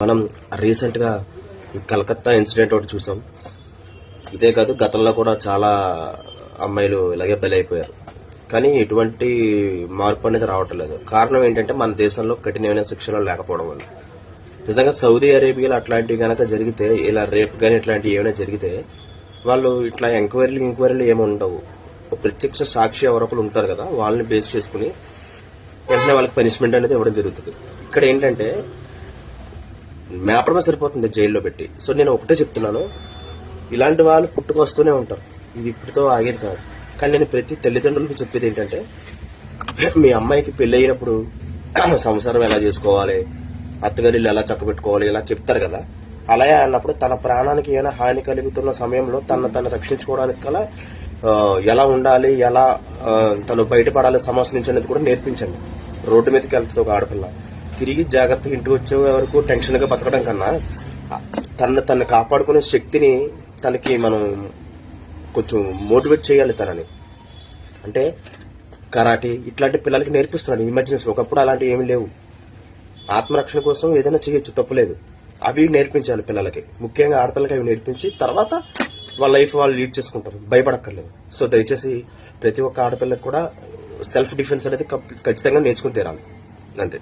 మనం రీసెంట్గా ఈ కలకత్తా ఇన్సిడెంట్ ఒకటి చూసాం. ఇదే కాదు, గతంలో కూడా చాలా అమ్మాయిలు ఇలాగే బలైపోయారు. కానీ ఎటువంటి మార్పు అనేది రావట్లేదు. కారణం ఏంటంటే మన దేశంలో కఠినమైన శిక్షలు లేకపోవడం వల్ల. నిజంగా సౌదీ అరేబియాలో అట్లాంటివి కనుక జరిగితే, ఇలా రేప్ కానీ ఇట్లాంటివి ఏమైనా జరిగితే, వాళ్ళు ఇట్లా ఎంక్వైరీలు ఏమి ఉండవు. ప్రత్యక్ష సాక్షి ఎవరొకరు ఉంటారు కదా, వాళ్ళని బేస్ చేసుకుని వెంటనే వాళ్ళకి పనిష్మెంట్ అనేది ఇవ్వడం జరుగుతుంది. ఇక్కడ ఏంటంటే మేపడమే సరిపోతుంది జైల్లో పెట్టి. సో నేను ఒకటే చెప్తున్నాను, ఇలాంటి వాళ్ళు పుట్టుకొస్తూనే ఉంటారు. ఇది ఇప్పటితో ఆగేది కాదు. కానీ నేను ప్రతి తల్లిదండ్రులకు చెప్పేది ఏంటంటే, మీ అమ్మాయికి పెళ్లి అయినప్పుడు సంసారం ఎలా చేసుకోవాలి, అత్తగారిల్లు ఎలా చక్కబెట్టుకోవాలి ఇలా చెప్తారు కదా. అలాగే అన్నప్పుడు తన ప్రాణానికి ఏమైనా హాని కలుగుతున్న సమయంలో తను రక్షించుకోవడానికి కల ఎలా ఉండాలి, ఎలా తను బయటపడాలి సమస్య నుంచి అనేది కూడా నేర్పించండి. రోడ్డు మీదకి వెళ్తుంది ఒక ఆడపిల్ల, తిరిగి జాగ్రత్తగా ఇంటికి వచ్చే వరకు టెన్షన్ గా బతకడం కన్నా తను కాపాడుకునే శక్తిని తనకి మనం కొంచెం మోటివేట్ చేయాలి. తనని అంటే కరాటే ఇట్లాంటి పిల్లలకి నేర్పిస్తున్నాడు ఈ మధ్య నుంచి. ఒకప్పుడు అలాంటివి ఏమీ లేవు. ఆత్మరక్షణ కోసం ఏదైనా చేయొచ్చు, తప్పులేదు. అవి నేర్పించాలి పిల్లలకి, ముఖ్యంగా ఆడపిల్లలకి అవి నేర్పించి తర్వాత వాళ్ళ లైఫ్ వాళ్ళు లీడ్ చేసుకుంటారు, భయపడక్కర్లేదు. సో దయచేసి ప్రతి ఒక్క ఆడపిల్లకి కూడా సెల్ఫ్ డిఫెన్స్ అనేది ఖచ్చితంగా నేర్చుకుని తీరాలి, అంతే.